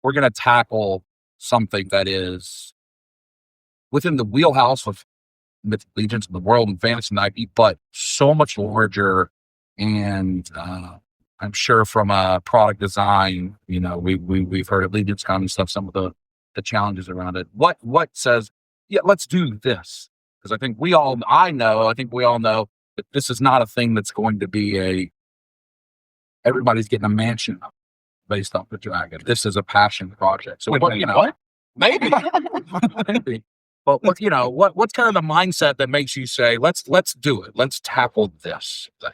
we're going to tackle something that is within the wheelhouse of Mythic Legions of the world and fantasy and IP, but so much larger. And I'm sure from a product design, we've heard at Legions Con and stuff, some of the challenges around it. What says, yeah, let's do this? Because I think we all know that this is not a thing that's going to be everybody's getting a mansion based off the dragon. This is a passion project. So what? Maybe. Maybe. But what's kind of the mindset that makes you say, let's do it. Let's tackle this thing?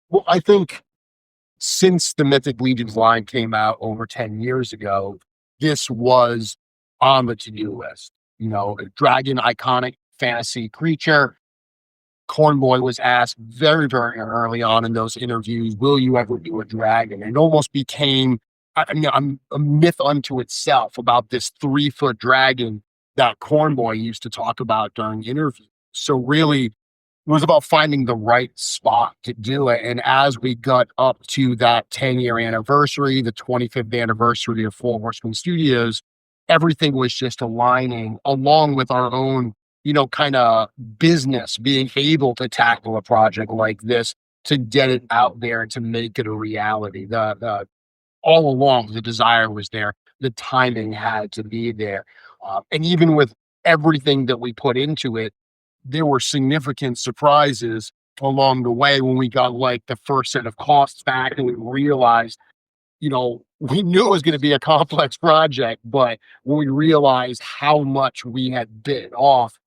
Well, I think since the Mythic Legions line came out over 10 years ago, this was on the to-do list. A dragon, iconic fantasy creature. Cornboy was asked very, very early on in those interviews, will you ever do a dragon? It almost became a myth unto itself about this 3-foot dragon that Cornboy used to talk about during interviews. So really, it was about finding the right spot to do it. And as we got up to that 10-year anniversary, the 25th anniversary of Fourhorsemen Studios, everything was just aligning along with our own, kind of business, being able to tackle a project like this, to get it out there, to make it a reality. All along, the desire was there. The timing had to be there. And even with everything that we put into it, there were significant surprises along the way when we got the first set of costs back and we realized, we knew it was going to be a complex project, but when we realized how much we had bit off,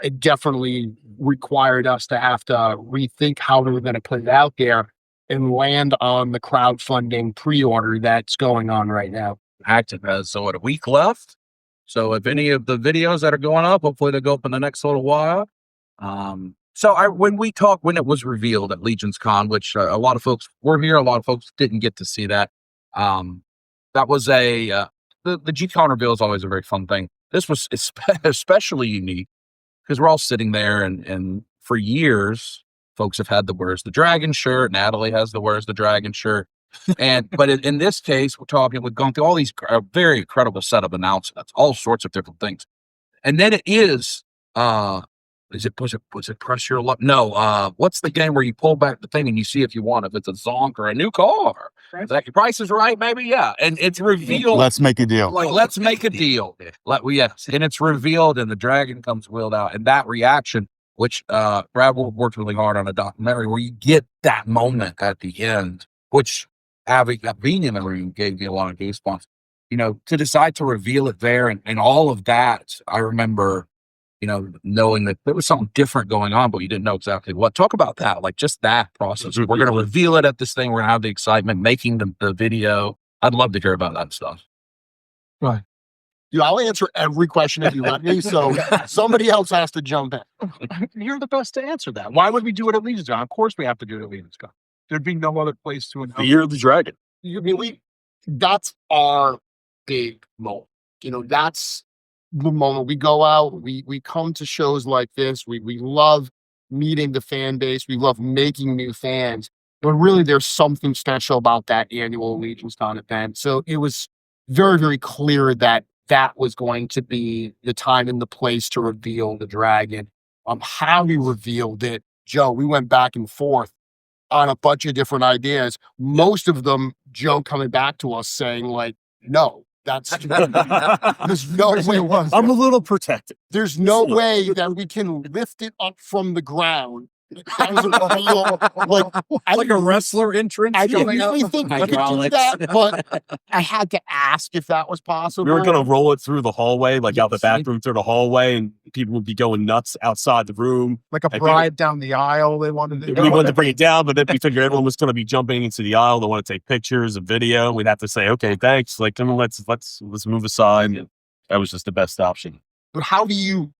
it definitely required us to have to rethink how we were going to put it out there and land on the crowdfunding pre-order that's going on right now. Active has a week left. So if any of the videos that are going up, hopefully they go up in the next little while. When it was revealed at Legions Con, which a lot of folks were here, a lot of folks didn't get to see that. That was the G-Con reveal is always a very fun thing. This was especially unique because we're all sitting there and for years, folks have had the Where's the Dragon shirt. Natalie has the Where's the Dragon shirt. But in this case, we've gone through all these very incredible set of announcements, all sorts of different things. And then it is, was it Press Your Luck? No, what's the game where you pull back the thing and you see if you want, if it's a zonk or a new car? Is that your price is right? Maybe, yeah. And it's revealed. Let's make a deal. Let's make a deal. Yes. And it's revealed and the dragon comes wheeled out. And that reaction, which Brad worked really hard on a documentary where you get that moment at the end, which being in the room gave me a lot of goosebumps. To decide to reveal it there and all of that, I remember, knowing that there was something different going on, but you didn't know exactly what. Talk about that, just that process. We're going to reveal it at this thing. We're going to have the excitement, making the video. I'd love to hear about that stuff. Right. I'll answer every question if you let me, so somebody else has to jump in. You're the best to answer that. Why would we do it at Legions Con? Of course we have to do it at Legions Con. There'd be no other place to announce. The Year of the Dragon. That's our big moment. That's the moment we go out, we come to shows like this. We love meeting the fan base. We love making new fans. But really, there's something special about that annual Legions Con event. So it was very, very clear that was going to be the time and the place to reveal the dragon. How we revealed it, Joe, we went back and forth on a bunch of different ideas. Most of them, Joe coming back to us saying no, there's no way. I'm a little protected. There's no way that we can lift it up from the ground. Like a wrestler entrance. I don't really think we could do that, but I had to ask if that was possible. We were going to roll it through the hallway, out the back room through the hallway, and people would be going nuts outside the room. Like a bride down the aisle. They wanted to. We wanted to bring it down, but then we figured everyone was going to be jumping into the aisle. They want to take pictures, a video. We'd have to say, okay, thanks. Let's move aside. That was just the best option. But how do you,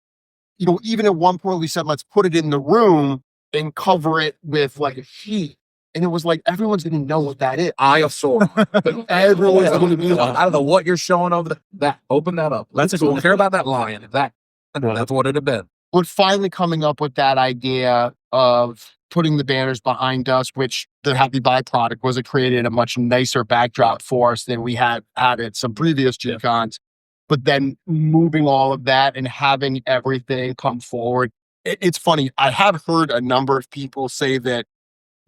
even at one point we said, let's put it in the room and cover it with a sheet. And it was everyone's going to know what that is. Eye of Sauron. Everyone's going to be I don't know what you're showing over that. Open that up. Let's care about that lion. That's what it'd have been. But finally coming up with that idea, of putting the banners behind us, which the happy byproduct was it created a much nicer backdrop for us than we had at some previous G-Cons. But then moving all of that and having everything come forward. It's funny. I have heard a number of people say that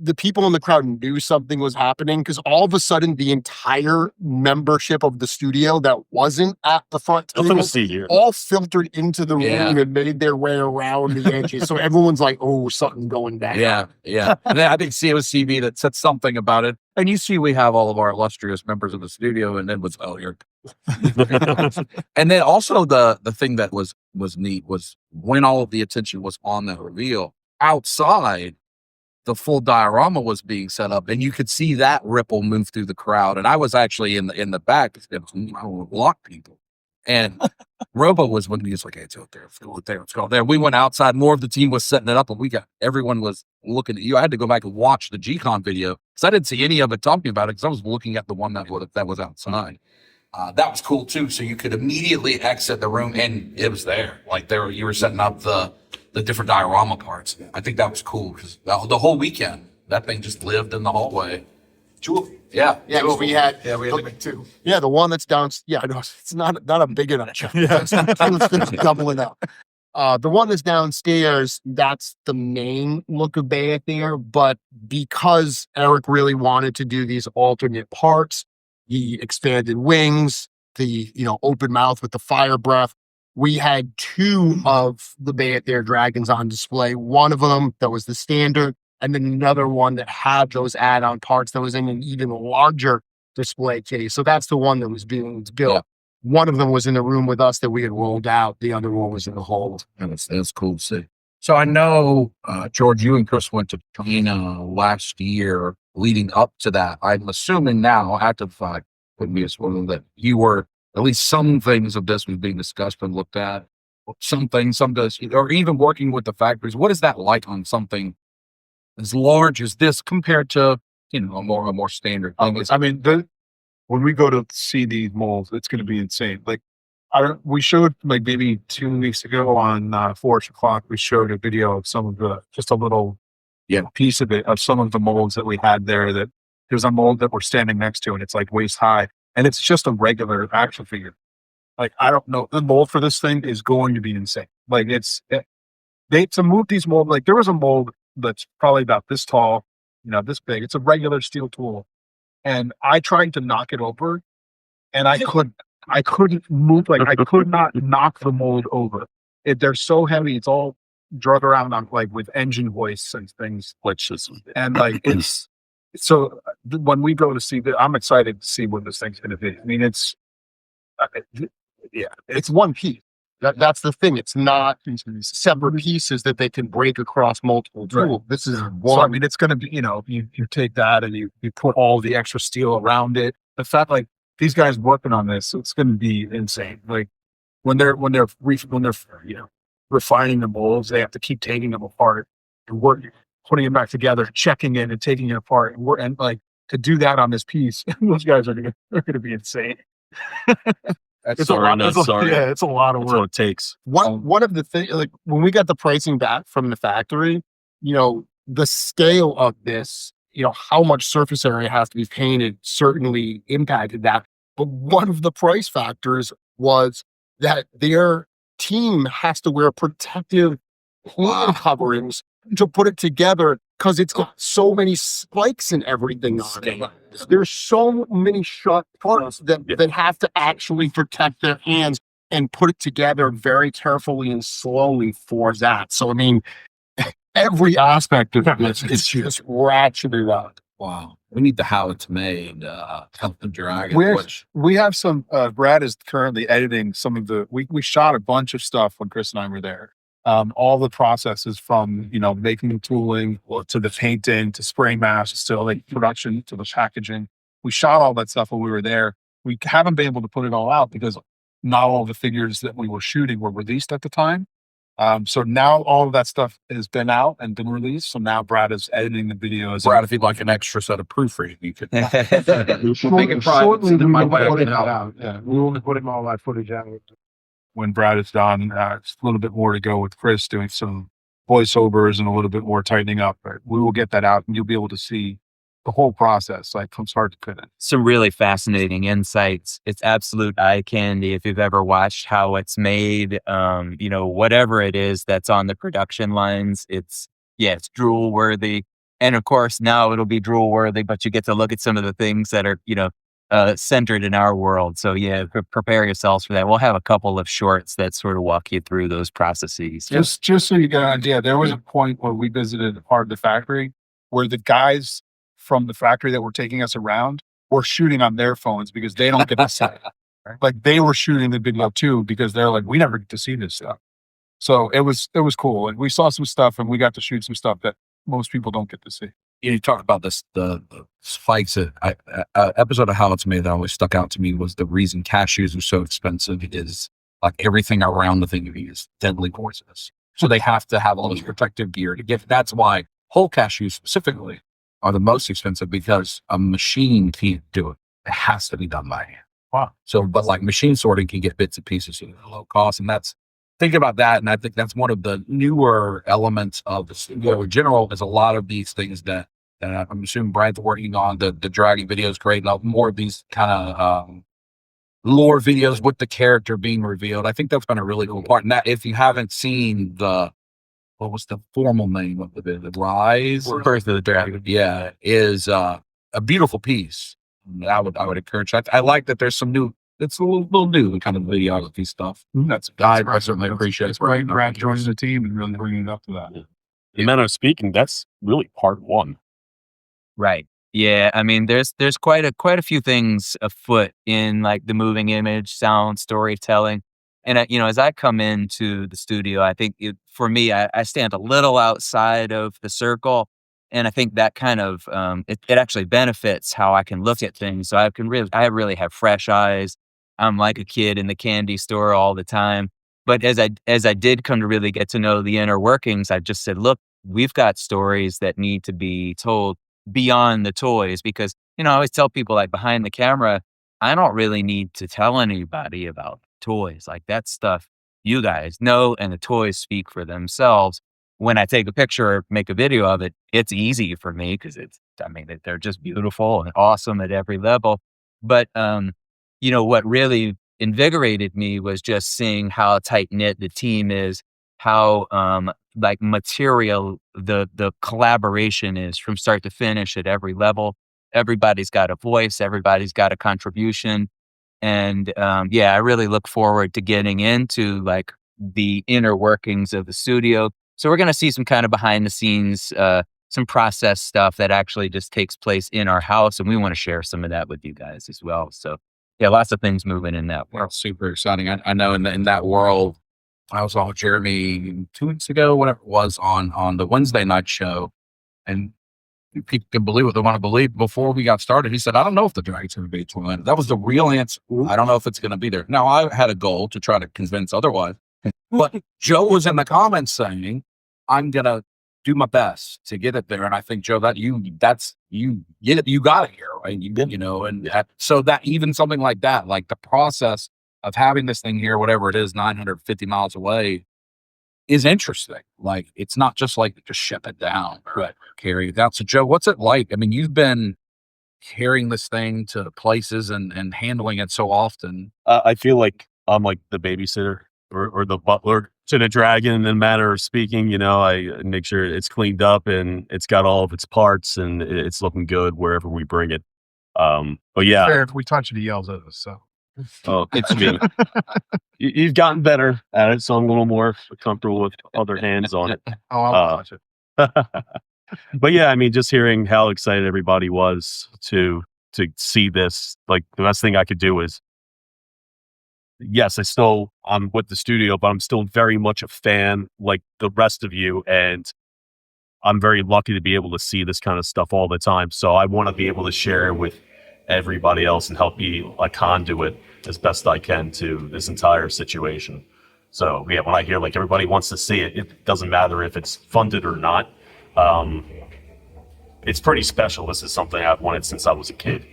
the people in the crowd knew something was happening because all of a sudden the entire membership of the studio that wasn't at the front Nothing table to see here. all filtered into the Yeah. room and made their way around the edges. So everyone's like, oh, something going down. Yeah. And then I think COCB that said something about it. And you see, we have all of our illustrious members of the studio, and then was here. And then also the thing that was neat was when all of the attention was on that reveal outside, the full diorama was being set up, and you could see that ripple move through the crowd. And I was actually in the back. It was a lot of people. And Robo was when he was like, hey, it's out there, let's go there, let's go there. We went outside. More of the team was setting it up, and everyone was looking at you. I had to go back and watch the G-Con video because I didn't see any of it talking about it because I was looking at the one that was outside. That was cool too. So you could immediately exit the room, and it was there. Like you were setting up the different diorama parts. I think that was cool because the whole weekend that thing just lived in the hallway. Jewel. Yeah. Yeah, well, we had two. Yeah, the one that's down. Yeah, I know it's not a big enough chunk. It's doubling up. The one that's downstairs, that's the main look of Beyithirr. But because Eric really wanted to do these alternate parts, the expanded wings, the open mouth with the fire breath. We had two of the Beyithirr dragons on display. One of them that was the standard, and then another one that had those add-on parts that was in an even larger display case. So that's the one that was being built. Yeah. One of them was in the room with us that we had rolled out. The other one was in the hold. That's cool to see. So I know, George, you and Chris went to China last year leading up to that. I'm assuming now, after the fact, couldn't be a spoiler, that you were, at least some things of this was being discussed and looked at. Some things, or even working with the factories. What is that like on something as large as this compared to, a more standard thing? I mean, when we go to see these molds, it's going to be insane. Like, we showed like maybe 2 weeks ago on 4 o'clock, we showed a video of some of just a little piece of it, of some of the molds that we had there. That there's a mold that we're standing next to, and it's like waist high, and it's just a regular action figure. Like, I don't know, the mold for this thing is going to be insane. Like, to move these molds, like there was a mold that's probably about this tall, this big. It's a regular steel tool, and I tried to knock it over, and I couldn't move. Like, I could not knock the mold over. They're so heavy. It's all drug around on with engine hoists and things. And it's so when we go to see that, I'm excited to see what this thing's going to be. I mean, it's one piece. That's the thing. It's not separate pieces that they can break across multiple tools. Right. This is one. So, I mean, it's going to be, you take that and you put all the extra steel around it. The fact, these guys working on this, it's going to be insane. Like when they're refining the molds, they have to keep taking them apart and putting them back together, checking it and taking it apart. And to do that on this piece, those guys are going to be insane. It's a lot of work. That's what it takes. One of the things, when we got the pricing back from the factory, the scale of this, how much surface area has to be painted certainly impacted that. But one of the price factors was that their team has to wear protective hand coverings to put it together because it's got so many spikes and everything on it. There's so many sharp parts that have to actually protect their hands and put it together very carefully and slowly for that. So, I mean, every aspect of this is just ratcheted up. Wow. We need the how it's made, Health and Dragon. We have some, Brad is currently editing some of we shot a bunch of stuff when Chris and I were there. All the processes from, making the tooling to the painting, to spraying masks, to production, to the packaging. We shot all that stuff when we were there. We haven't been able to put it all out because not all the figures that we were shooting were released at the time. So now all of that stuff has been out and been released. So now Brad is editing the videos. Brad, if you'd like an extra set of proofreading, you could. Shortly, we will put it out. Yeah, we will be putting all that footage out. When Brad is done, it's a little bit more to go with Chris doing some voiceovers and a little bit more tightening up. But we will get that out, and you'll be able to see the whole process, like from start to finish. Some really fascinating insights. It's absolute eye candy if you've ever watched how it's made. Whatever it is that's on the production lines, it's drool worthy. And of course, now it'll be drool worthy, but you get to look at some of the things that are, centered in our world. So prepare yourselves for that. We'll have a couple of shorts that sort of walk you through those processes. Just so you get an idea, there was a point where we visited part of the factory where the guys from the factory that were taking us around were shooting on their phones because they don't get to see it. Right? Like they were shooting the video too because they're like, we never get to see this stuff. So it was cool, and we saw some stuff, and we got to shoot some stuff that most people don't get to see. You talked about this, the spikes. Episode of How It's Made that always stuck out to me was the reason cashews are so expensive is like everything around the thing is deadly poisonous. So they have to have all this protective gear to get. That's why whole cashews specifically are the most expensive, because a machine can't do it. It has to be done by hand. Wow. So, but like machine sorting can get bits and pieces at a low cost, and think about that. And I think that's one of the newer elements of the studio in general, is a lot of these things that I'm assuming Brad's working on. The dragging videos, creating more of these kind of lore videos with the character being revealed. I think that's been a really cool part. And that, if you haven't seen what was the formal name of the video? The Rise? Birth of the Dragon. Yeah, is a beautiful piece. I would encourage. I like that there's some new. It's a little new kind of videography stuff. That's I certainly appreciate it. It's right. Brad joining the team and really bringing it up to that. The manner of speaking, that's really part one. Right. Yeah. I mean, there's quite a few things afoot in like the moving image, sound, storytelling. And as I come into the studio, I think for me, I stand a little outside of the circle. And I think that kind of, it actually benefits how I can look at things. So I really have fresh eyes. I'm like a kid in the candy store all the time. But as I did come to really get to know the inner workings, I just said, look, we've got stories that need to be told beyond the toys, because, I always tell people, like, behind the camera, I don't really need to tell anybody about toys. Like, that stuff you guys know, and the toys speak for themselves. When I take a picture or make a video of it, it's easy for me because they're just beautiful and awesome at every level. But, what really invigorated me was just seeing how tight knit the team is, how, material the collaboration is from start to finish at every level. Everybody's got a voice, everybody's got a contribution. And, I really look forward to getting into like the inner workings of the studio. So we're going to see some kind of behind the scenes, some process stuff that actually just takes place in our house. And we want to share some of that with you guys as well. So lots of things moving in that world. That's super exciting. I know in that world, I was on with Jeremy 2 weeks ago, whatever it was, on the Wednesday night show. And people can believe what they want to believe. Before we got started, he said, I don't know if the Dragon's going to be at Toylanta. That was the real answer. I don't know if it's going to be there. Now, I had a goal to try to convince otherwise. But Joe was in the comments saying, I'm going to do my best to get it there. And I think, Joe, you got it here, right? So that even something like that, like the process of having this thing here, whatever it is, 950 miles away, is interesting. Like, it's not just like just ship it down or carry it down. So Joe, what's it like? I mean, you've been carrying this thing to places and handling it so often. I feel like I'm like the babysitter or the butler to the dragon in the manner of speaking. I make sure it's cleaned up and it's got all of its parts and it's looking good wherever we bring it. But yeah, fair, if we touch it, he yells at us. So it's me. You've gotten better at it, so I'm a little more comfortable with other hands on it. I'll touch it. But yeah, I mean, just hearing how excited everybody was to see this, like, the best thing I could do is, yes, I'm with the studio, but I'm still very much a fan like the rest of you. And I'm very lucky to be able to see this kind of stuff all the time. So I want to be able to share it with everybody else and help be a conduit as best I can to this entire situation. So yeah, when I hear like everybody wants to see it, it doesn't matter if it's funded or not. It's pretty special. This is something I've wanted since I was a kid.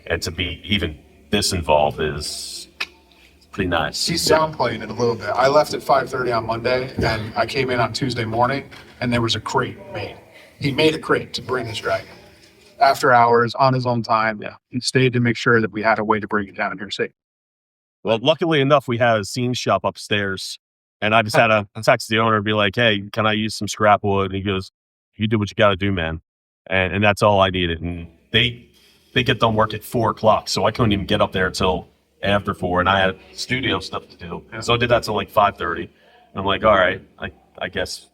And to be even this involved is pretty nice. He's downplaying it a little bit. I left at 5:30 on Monday, and I came in on Tuesday morning, and there was a crate made. He made a crate to bring this dragon. After hours, on his own time, he stayed to make sure that we had a way to bring it down here safe. Well, luckily enough, we had a scene shop upstairs, and I just had to text the owner and be like, "Hey, can I use some scrap wood?" And he goes, "You do what you got to do, man." And that's all I needed. And they get done work at 4:00, so I couldn't even get up there until after 4, and I had studio stuff to do. So I did that till like 5:30. And I'm like, all right, I guess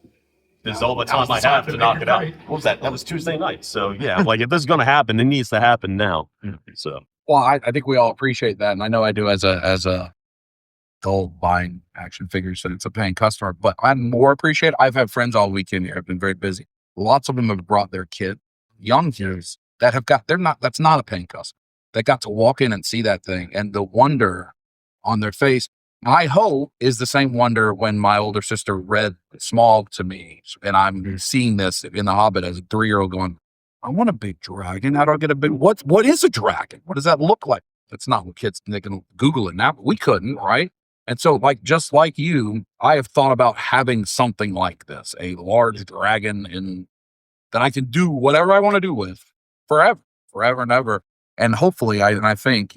this is all the time I have to knock it out. What was that? That was Tuesday night. So yeah, I'm like, if this is gonna happen, it needs to happen now. So Well, I think we all appreciate that, and I know I do as a adult buying action figures, and it's a paying customer. But I more appreciate. I've had friends all weekend here. I've been very busy. Lots of them have brought their young kids that have got. That's not a paying customer. They got to walk in and see that thing, and the wonder on their face, I hope, is the same wonder when my older sister read Small to me, and I'm seeing this in The Hobbit as a 3-year-old going, I want a big dragon. How do I get a big, what is a dragon? What does that look like? That's not what kids, they can Google it now, but we couldn't, right? And so just like you, I have thought about having something like this, a large dragon that I can do whatever I want to do with forever and ever. And hopefully, I think,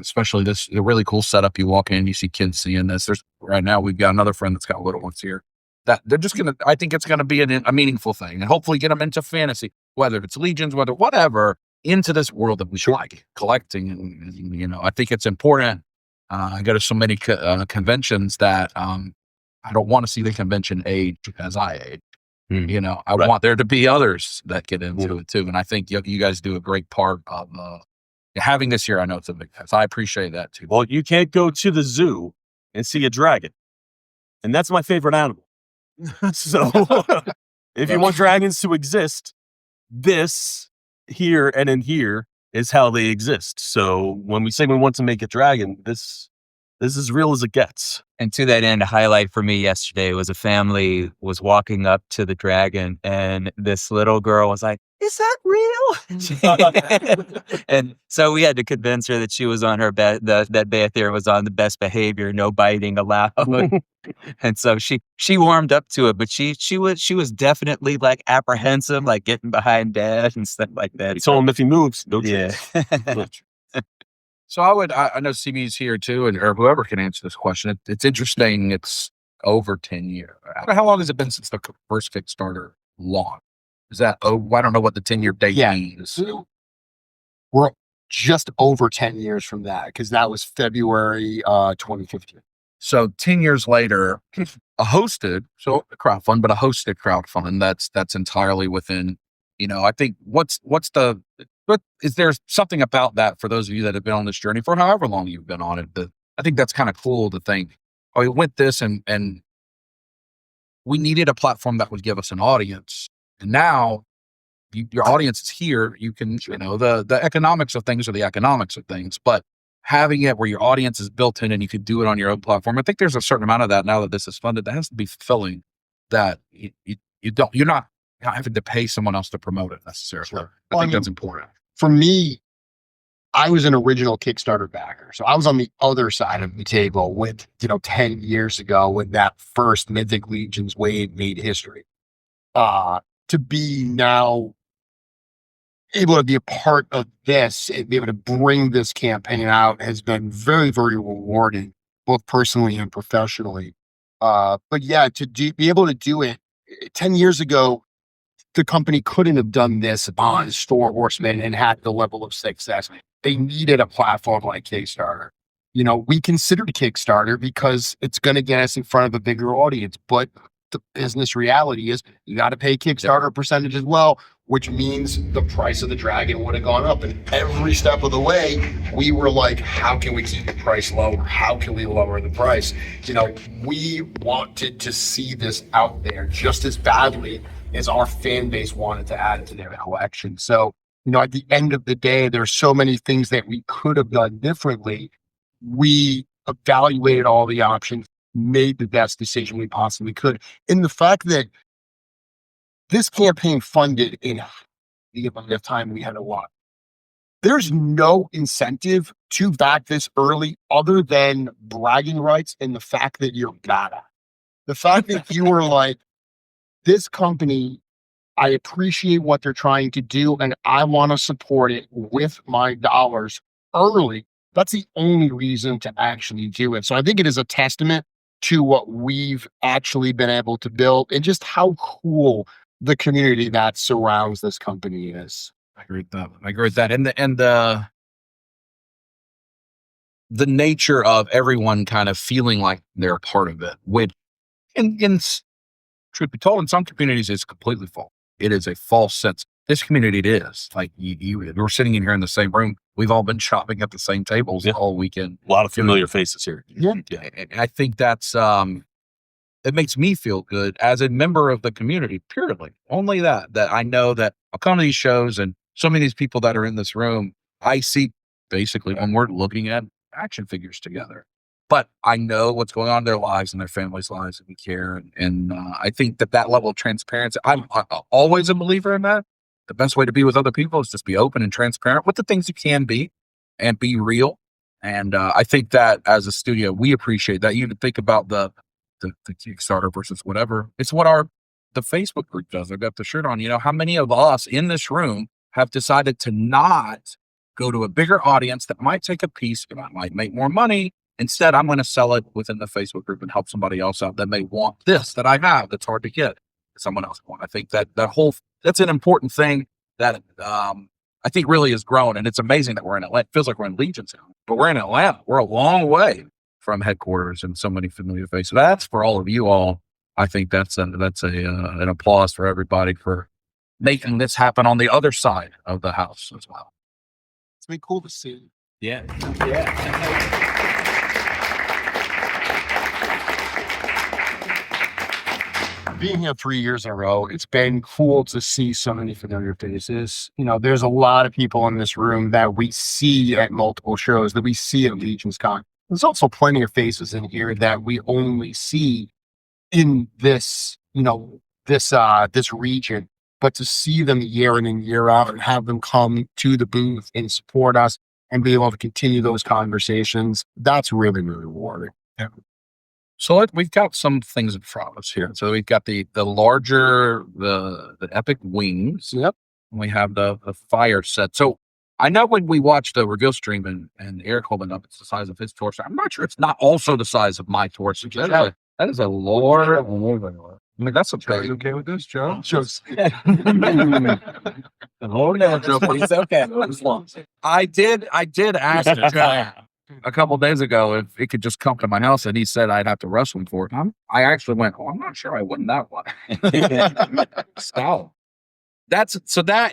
especially this a really cool setup. You walk in, you see kids seeing this. Right now, we've got another friend that's got little ones here. That they're just gonna. I think it's gonna be a meaningful thing, and hopefully get them into fantasy, whether it's Legions, whatever, into this world that we like collecting. And I think it's important. I go to so many conventions that I don't want to see the convention age as I age. I want there to be others that get into it too, and I think you guys do a great part of having this here. I know it's a big test. I appreciate that too. Well, you can't go to the zoo and see a dragon, and that's my favorite animal. So if you want dragons to exist, this here and in here is how they exist. So when we say we want to make a dragon, this is as real as it gets. And to that end, a highlight for me yesterday was a family was walking up to the dragon, and this little girl was like, "Is that real?" And so we had to convince her that she was on her that Beyithirr was on the best behavior, no biting allowed. And so she warmed up to it, but she was definitely like apprehensive, like getting behind Dad and stuff like that. You told him if he moves, no Yeah. chance. So I know CB's here too, or whoever can answer this question. It's interesting. It's over 10 years. How long has it been since the first Kickstarter launched? Is that, I don't know what the 10-year date means. We're just over 10 years from that, because that was February 2015. So 10 years later, a hosted crowdfund that's entirely within, I think but is there something about that for those of you that have been on this journey for however long you've been on it? I think that's kind of cool to think, we went this and we needed a platform that would give us an audience. And now your audience is here. You can, the economics of things are the economics of things, but having it where your audience is built in and you can do it on your own platform. I think there's a certain amount of that now that this is funded that has to be fulfilling, that you're not having to pay someone else to promote it necessarily. Sure. I think that's important. For me, I was an original Kickstarter backer. So I was on the other side of the table with, 10 years ago when that first Mythic Legions wave made history. To be now able to be a part of this and be able to bring this campaign out has been very, very rewarding, both personally and professionally. But yeah, be able to do it 10 years ago, the company couldn't have done this on Fourhorsemen and had the level of success. They needed a platform like Kickstarter. We considered Kickstarter because it's going to get us in front of a bigger audience, but the business reality is you got to pay Kickstarter percentage as well, which means the price of the dragon would have gone up. And every step of the way, we were like, how can we keep the price lower? How can we lower the price? We wanted to see this out there just as badly as our fan base wanted to add to their collection. So, at the end of the day, there's so many things that we could have done differently. We evaluated all the options, made the best decision we possibly could. And the fact that this campaign funded in the amount of time we had to watch, there's no incentive to back this early other than bragging rights and the fact that you're badass. The fact that you were like, this company, I appreciate what they're trying to do and I want to support it with my dollars early. That's the only reason to actually do it. So I think it is a testament to what we've actually been able to build and just how cool the community that surrounds this company is. I agree with that. I agree with that. And the nature of everyone kind of feeling like they're a part of it, which in truth be told, in some communities is completely false. It is a false sense. This community, it is like we're sitting in here in the same room. We've all been shopping at the same tables all weekend. A lot of familiar faces here. Yeah. And I think that's, it makes me feel good as a member of the community, purely. Only that I know that I'll come to these shows and so many of these people that are in this room, I see basically when we're looking at action figures together. But I know what's going on in their lives and their families' lives, and we care. And I think that level of transparency, I'm always a believer in that. The best way to be with other people is just be open and transparent with the things you can be and be real. And I think that as a studio, we appreciate that. You even think about the Kickstarter versus whatever. It's what the Facebook group does. I've got the shirt on. You know, how many of us in this room have decided to not go to a bigger audience that might take a piece, that might make more money. Instead, I'm going to sell it within the Facebook group and help somebody else out that may want this that I have that's hard to get that someone else want. I think that's an important thing that I think really has grown. And it's amazing that we're in Atlanta. It feels like we're in Legions now, but we're in Atlanta. We're a long way from headquarters and so many familiar faces. That's for all of you all. I think that's an applause for everybody for making this happen on the other side of the house as well. It's been cool to see. Yeah. Being here 3 years in a row, it's been cool to see so many familiar faces. You know, there's a lot of people in this room that we see at multiple shows, that we see at Legions Con. There's also plenty of faces in here that we only see in this, this region. But to see them year in and year out and have them come to the booth and support us and be able to continue those conversations, that's really, really rewarding. Yeah. So we've got some things in front of us here. So we've got the larger, the epic wings. Yep. And we have the fire set. So I know when we watched the reveal stream and Eric holding up, it's the size of his torso. I'm not sure it's not also the size of my torso. That is a lord. I mean, that's a big. Okay with this, Joe? It's okay. I did ask a couple of days ago if it could just come to my house, and he said I'd have to wrestle him for it. I actually went, I'm not sure I wouldn't that one. Style. That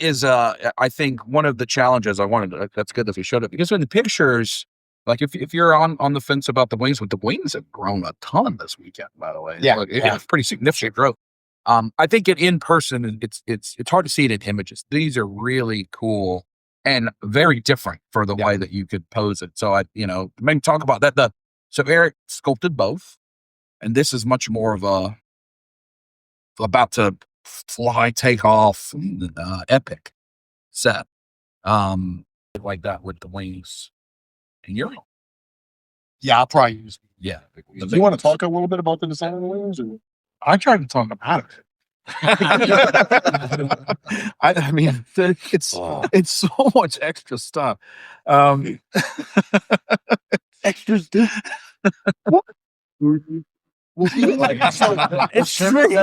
is I think one of the challenges I wanted. That's good that we showed it, because in the pictures, like if you're on the fence about the wings, the wings have grown a ton this weekend, by the way. Yeah, it's pretty significant growth. I think in person, it's hard to see it in images. These are really cool and very different for the way that you could pose it. So maybe talk about that. So Eric sculpted both, and this is much more of about to fly, take off, epic set, like that with the wings. And I'll probably use. Yeah. Do you want to talk a little bit about the design of the wings? Or? I tried to talk about it. I mean, it's so much extra stuff. Extra stuff. It's true.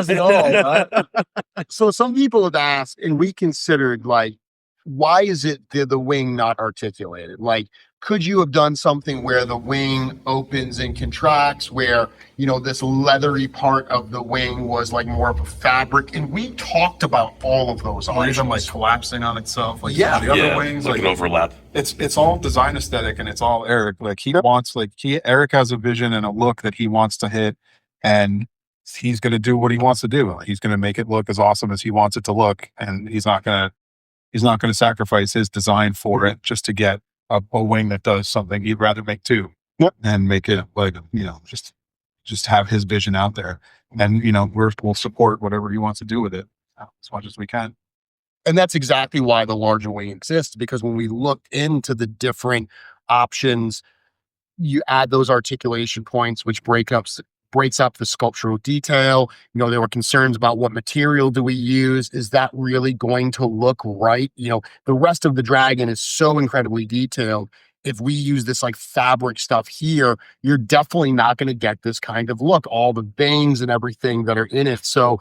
So some people have asked, and we considered, like, why is it the wing not articulated? Like, could you have done something where the wing opens and contracts, where, this leathery part of the wing was like more of a fabric? And we talked about all of those. Or even like collapsing on itself. Like the other wings, like an overlap. It's all design aesthetic, and it's all Eric. Like Eric has a vision and a look that he wants to hit, and he's going to do what he wants to do. He's going to make it look as awesome as he wants it to look. And he's not going to sacrifice his design for it just to get a wing that does something. He'd rather make two and make it like, just have his vision out there. And, we'll support whatever he wants to do with it as much as we can. And that's exactly why the larger wing exists, because when we looked into the different options, you add those articulation points, which breaks up the sculptural detail. You know, there were concerns about what material do we use? Is that really going to look right? You know, the rest of the dragon is so incredibly detailed. If we use this like fabric stuff here, you're definitely not going to get this kind of look, all the veins and everything that are in it. So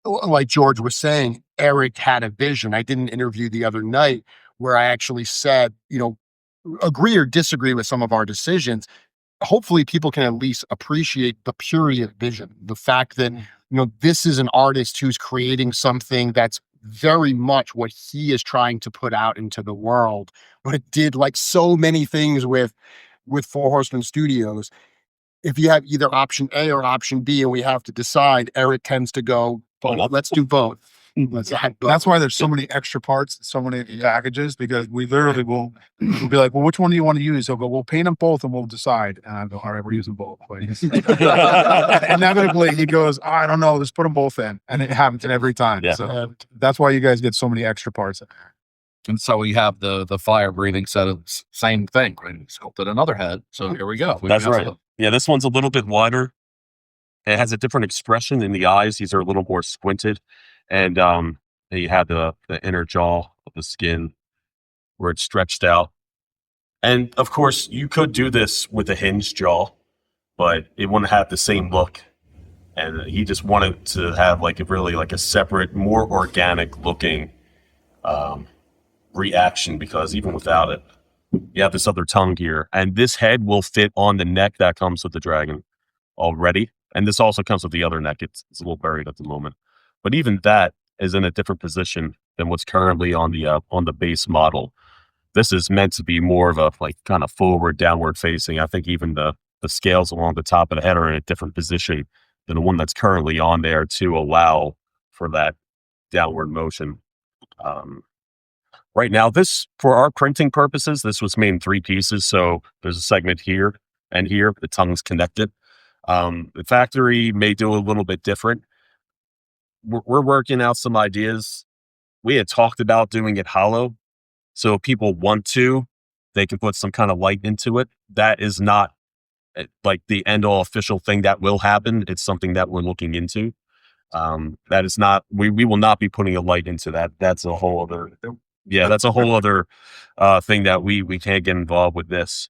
like George was saying, Eric had a vision. I did an interview the other night where I actually said, you know, agree or disagree with some of our decisions. Hopefully people can at least appreciate the purity of vision. The fact that, you know, this is an artist who's creating something that's very much what he is trying to put out into the world. But it did like so many things with Fourhorsemen Studios. If you have either option A or option B and we have to decide, Eric tends to go, well, let's do both. That's why there's so many extra parts, so many packages, because we literally will be like, well, which one do you want to use? He'll go, we'll paint them both and we'll decide. And I go, all right, we're using both. Inevitably, he goes, I don't know, let's put them both in. And it happens every time. Yeah. So that's why you guys get so many extra parts in there. And so we have the fire breathing set of same thing, right? We sculpted another head. So here we go. That's right. Yeah, this one's a little bit wider. It has a different expression in the eyes. These are a little more squinted. And you have the inner jaw of the skin where it's stretched out. And of course, you could do this with a hinged jaw, but it wouldn't have the same look. And he just wanted to have like a separate, more organic looking reaction, because even without it, you have this other tongue here. And this head will fit on the neck that comes with the dragon already. And this also comes with the other neck. It's a little buried at the moment. But even that is in a different position than what's currently on the base model. This is meant to be more of a like kind of forward, downward facing. I think even the scales along the top of the head are in a different position than the one that's currently on there to allow for that downward motion. Right now, this, for our printing purposes, this was made in 3 pieces. So there's a segment here and here. The tongue's connected. The factory may do a little bit different. We're working out some ideas. We had talked about doing it hollow. So if people want to, they can put some kind of light into it. That is not like the end all official thing that will happen. It's something that we're looking into. That is not, we will not be putting a light into that. That's a whole other, that's a whole other thing that we can't get involved with this.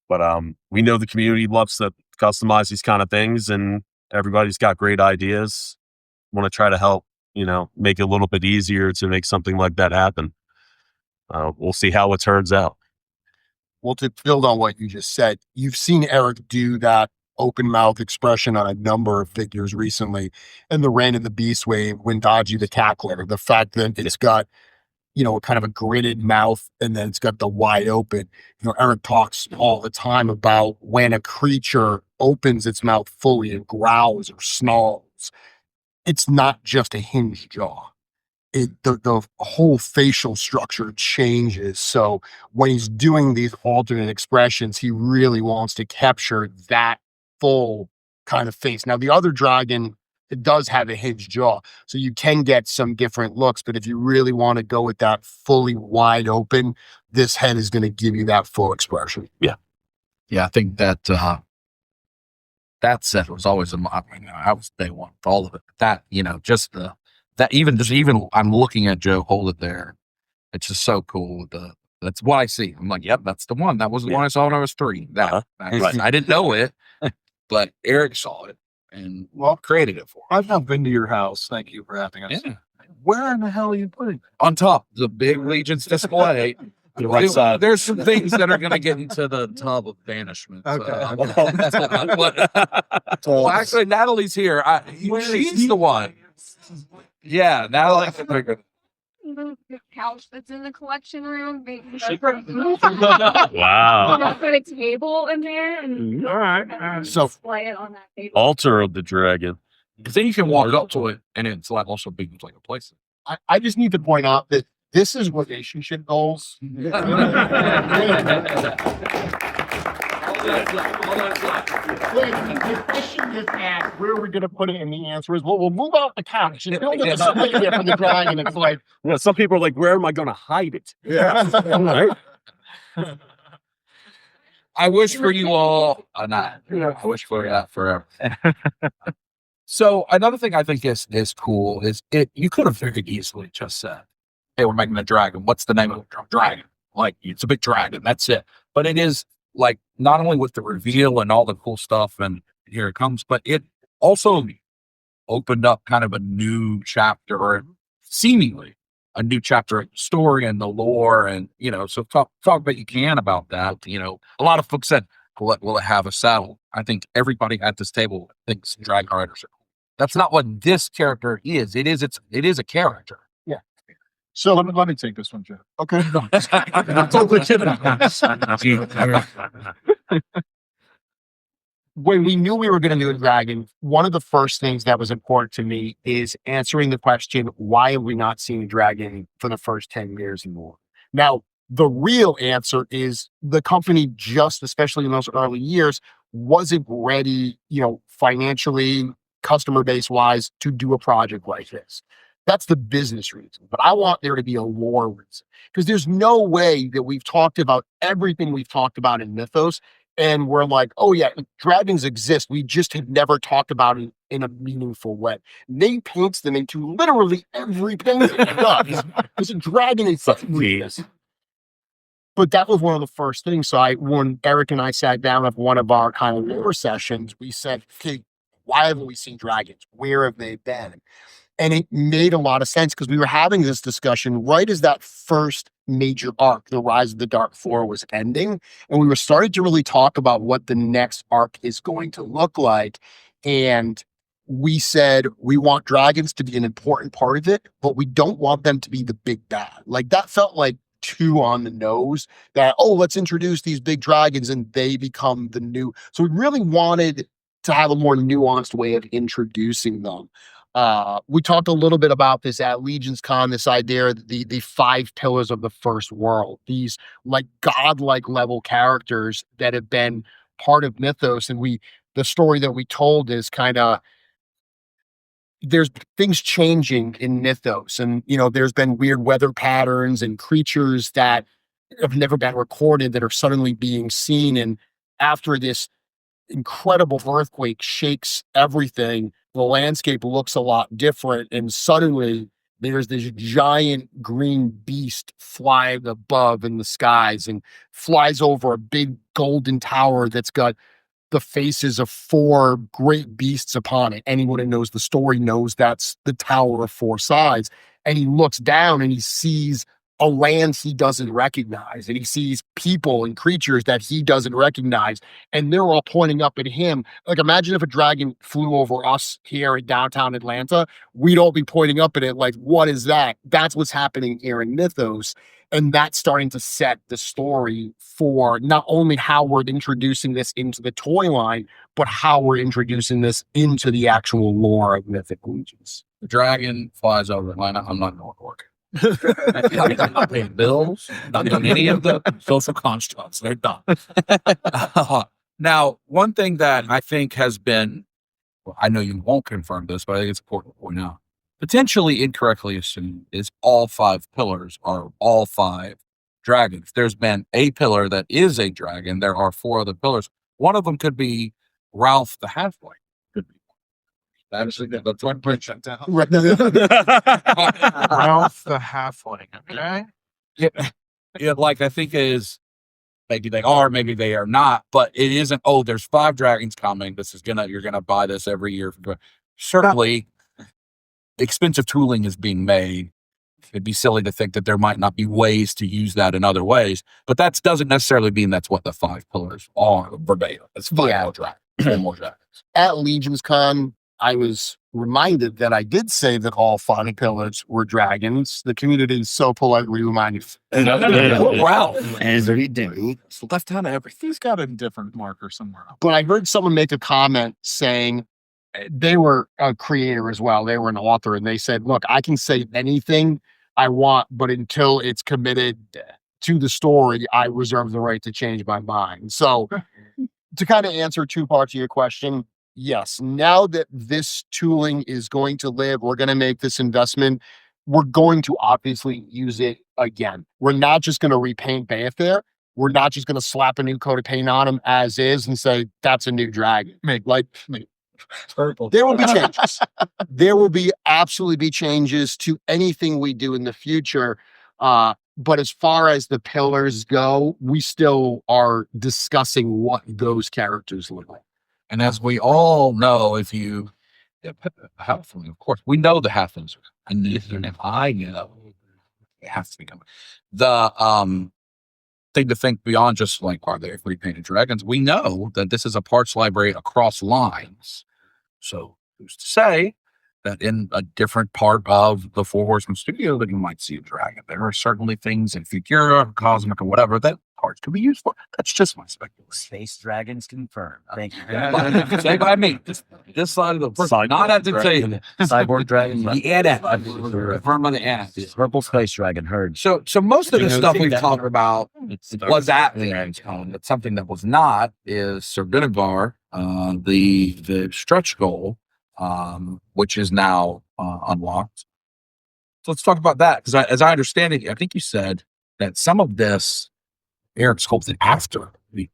But we know the community loves to customize these kind of things, and everybody's got great ideas. Want to try to help, make it a little bit easier to make something like that happen. We'll see how it turns out. Well, to build on what you just said, you've seen Eric do that open mouth expression on a number of figures recently. And the Rain of the Beast Wave, Windaji the Cackler, the fact that it's got, kind of a gridded mouth and then it's got the wide open. Eric talks all the time about when a creature opens its mouth fully and growls or snarls, it's not just a hinged jaw. The whole facial structure changes. So when he's doing these alternate expressions, he really wants to capture that full kind of face. Now, the other dragon, it does have a hinged jaw, so you can get some different looks. But if you really want to go with that fully wide open, this head is going to give you that full expression. Yeah, I think that that set was always I was day one for all of it. That even I'm looking at Joe hold it there. It's just so cool. That's what I see. I'm like, yep, that's the one. That was the one I saw when I was 3. Right. I didn't know it, but Eric saw it and created it for me. I've not been to your house. Thank you for having us. Yeah. Where in the hell are you putting it? On top, the big Legions display. The right side. There's some things that are going to get into the tub of banishment. Okay. Well, actually, Natalie's here. She's the one. Yeah, Natalie can figure. The couch that's in the collection room. Wow. Put a table in there and All right. So display it on that table. Altar of the Dragon. Because then you can walk up to it, and it's like also big, like a place. I just need to point out that this is relationship goals. The question just asked, where are we going to put it? And the answer is, well, we'll move out the couch and build a display here for the dragon. It's like, some people are like, where am I going to hide it? yeah. Right? I wish for you all, I wish for that forever. So another thing I think is cool is you could have very easily just said, hey, we're making a dragon. What's the name of the dragon? Like, it's a big dragon. That's it. But it is like, not only with the reveal and all the cool stuff and here it comes, but it also opened up kind of a new chapter, or seemingly a new chapter of the story and the lore. And, so talk about you can about that. A lot of folks said, will it have a saddle? I think everybody at this table thinks dragon riders are cool. That's not what this character is. It is a character. Yeah. So let me take this one, Jeff. Okay. When we knew we were going to do a dragon, one of the first things that was important to me is answering the question, why have we not seen a dragon for the first 10 years and more? Now, the real answer is the company, just especially in those early years, wasn't ready, financially, customer base wise, to do a project like this. That's the business reason. But I want there to be a lore reason, because there's no way that we've talked about everything we've talked about in Mythos and we're like, oh yeah, dragons exist. We just have never talked about it in a meaningful way. Nate paints them into literally every painting he does. There's a dragon in this. But that was one of the first things. So when Eric and I sat down at one of our kind of lore sessions, we said, okay, why haven't we seen dragons? Where have they been? And it made a lot of sense because we were having this discussion right as that first major arc, the Rise of the Dark Four, was ending. And we were starting to really talk about what the next arc is going to look like. And we said, we want dragons to be an important part of it, but we don't want them to be the big bad. Like, that felt like too on the nose, that, oh, let's introduce these big dragons and they become the new. So we really wanted to have a more nuanced way of introducing them. We talked a little bit about this at Legions Con, this idea, the 5 pillars of the first world, these like godlike level characters that have been part of Mythos. And the story that we told is kind of, there's things changing in Mythos, and, there's been weird weather patterns and creatures that have never been recorded that are suddenly being seen. And after this incredible earthquake shakes everything, the landscape looks a lot different, and suddenly there's this giant green beast flying above in the skies and flies over a big golden tower that's got the faces of 4 great beasts upon it. Anyone who knows the story knows that's the Tower of 4 Sides. And he looks down and he sees a land he doesn't recognize, and he sees people and creatures that he doesn't recognize, and they're all pointing up at him. Like, imagine if a dragon flew over us here in downtown Atlanta, we'd all be pointing up at it like, what is that? That's what's happening here in Mythos. And that's starting to set the story for not only how we're introducing this into the toy line, but how we're introducing this into the actual lore of Mythic Legions. The dragon flies over Atlanta. I'm not going to work. I'm not paying bills, not doing any of the social constructs. They're done. Now, one thing that I think has been, well, I know you won't confirm this, but I think it's important to point out, potentially incorrectly assumed, is all 5 pillars are all 5 dragons. There's been a pillar that is a dragon. There are 4 other pillars. One of them could be Ralph the Halfway. Could be. Actually, that's one point. Ralph the Halfling. Okay. Yeah, like, I think is, maybe they are, maybe they are not, but it isn't, oh, there's 5 dragons coming. You're gonna buy this every year. Certainly, expensive tooling is being made. It'd be silly to think that there might not be ways to use that in other ways, but that doesn't necessarily mean that's what the 5 pillars are verbatim. It's 5 more dragons. 4 more dragons. At Legions Con, I was reminded that I did say that all 5 pillars were dragons. The community is so politely reminded. Wow. As we do. It's left out of everything. He's got a different marker somewhere else. But I heard someone make a comment saying, they were a creator as well. They were an author, and they said, look, I can say anything I want, but until it's committed to the story, I reserve the right to change my mind. So to kind of answer two parts of your question, yes, now that this tooling is going to live, we're going to make this investment. We're going to obviously use it again. We're not just going to repaint Beyithirr. We're not just going to slap a new coat of paint on them as is and say, that's a new dragon. Like, Purple. there will be changes. There will be absolutely be changes to anything we do in the future. But as far as the pillars go, we still are discussing what those characters look like. And as we all know, if you halfling, of course, we know the halflings, and if I know, it has to become the thing to think beyond just like, are they repainted dragons? We know that this is a parts library across lines. So who's to say that in a different part of the Fourhorsemen Studio that you might see a dragon? There are certainly things in Figura, Cosmic, or whatever that parts could be used for. That's just my speculation. Space dragons confirmed. Thank you. Say by me. This side of the person, not at the table. Cyborg dragon. Yeah, that. Firm on the ass. Purple space dragon heard. So most of the stuff we've talked about It's was at the end, but something that was not is Sir Benagar, the stretch goal, which is now unlocked. So let's talk about that, because as I understand it, I think you said that some of this Eric sculpted after the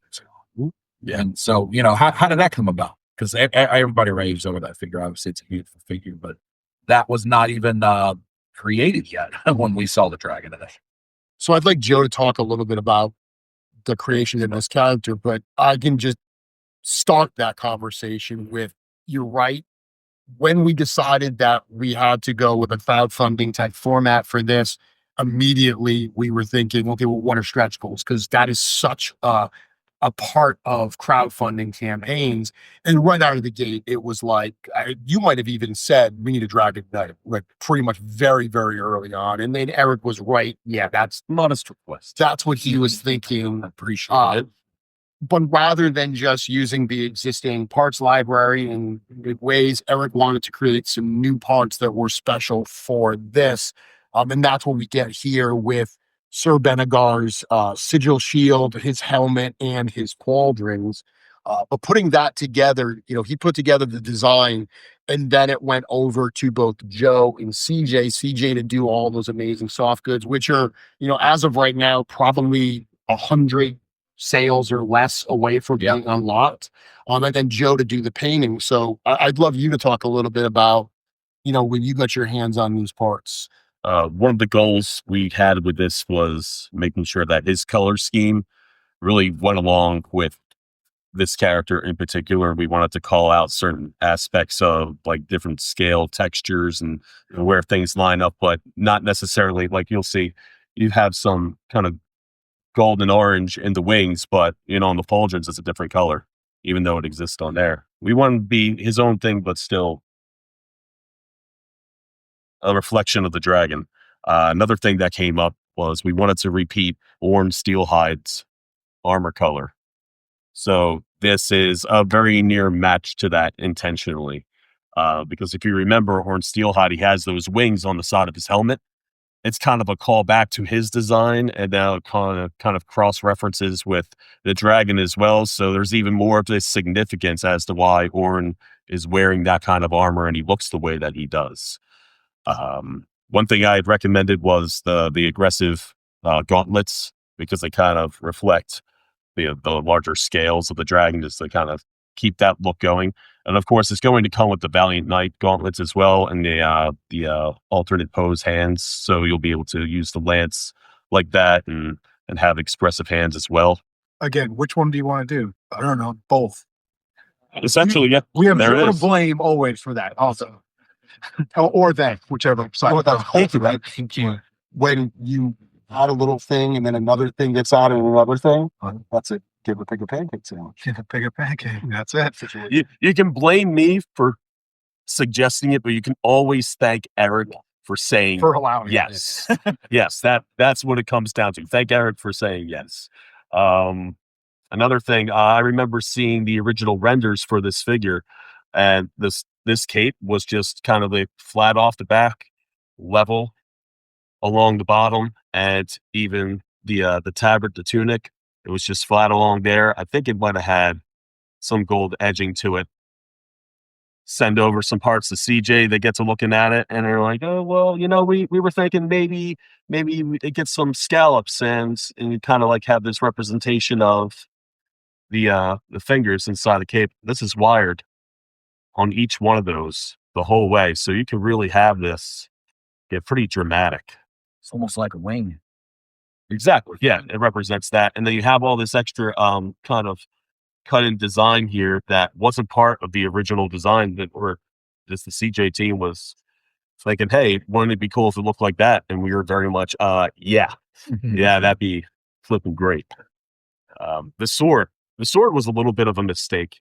and so how did that come about? Because everybody raves over that figure. Obviously, it's a beautiful figure, but that was not even created yet when we saw the dragon today. So I'd like Joe to talk a little bit about the creation of this character, but I can just start that conversation with, you're right. When we decided that we had to go with a crowdfunding type format for this, immediately we were thinking, okay, well, what are stretch goals? Because that is such a part of crowdfunding campaigns. And right out of the gate, it was like, you might have even said, we need a dragon knight, like pretty much very, very early on. And then Eric was right. Yeah, that's Modest request. that's what he was thinking. Appreciate it. But rather than just using the existing parts library in good ways, Eric wanted to create some new parts that were special for this. And that's what we get here with Sir Benagar's sigil shield, his helmet, and his pauldrons. But putting that together, he put together the design, and then it went over to both Joe and CJ to do all those amazing soft goods, which are, as of right now, probably 100 sales or less away from being unlocked. And then Joe to do the painting. So I'd love you to talk a little bit about, when you got your hands on these parts. One of the goals we had with this was making sure that his color scheme really went along with this character in particular. We wanted to call out certain aspects of like different scale textures and where things line up, but not necessarily like you'll see you have some kind of gold and orange in the wings, but on the pauldrons it's a different color, even though it exists on there. We want to be his own thing, but still a reflection of the dragon. Another thing that came up was we wanted to repeat Orn Steelhide's armor color. So this is a very near match to that intentionally. Because if you remember Orn Steelhide, he has those wings on the side of his helmet. It's kind of a callback to his design, and now kind of cross references with the dragon as well. So there's even more of this significance as to why Orn is wearing that kind of armor and he looks the way that he does. One thing I had recommended was the aggressive gauntlets, because they kind of reflect the larger scales of the dragon, just to kind of keep that look going. And of course, it's going to come with the Valiant Knight gauntlets as well, and the alternate pose hands. So you'll be able to use the lance like that and have expressive hands as well. Again, which one do you want to do? I don't know. Both. Essentially, yeah. We have there it zero is. blame always for that. Also, or they, whichever side. Thank you, right? Thank you. When you add a little thing and then another thing gets added and another thing, that's it. Give a bigger pancake sandwich. Pick a pancake. That's it. You can blame me for suggesting it, but you can always thank Eric for saying For allowing it. yes. Yes, that's what it comes down to. Thank Eric for saying yes. Another thing, I remember seeing the original renders for this figure, and this cape was just kind of like flat off the back, level along the bottom, and even the tabard, the tunic, it was just flat along there. I think it might have had some gold edging to it. Send over some parts to CJ. They get to looking at it and they're like, oh, well, we were thinking maybe it gets some scallops and you kind of like have this representation of the fingers inside the cape. This is wired on each one of those the whole way. So you can really have this get pretty dramatic. It's almost like a wing. Exactly. Yeah. It represents that. And then you have all this extra kind of cut in design here that wasn't part of the original design that or just the CJ team was thinking, hey, wouldn't it be cool if it looked like that? And we were very much yeah, that'd be flipping great. The sword was a little bit of a mistake.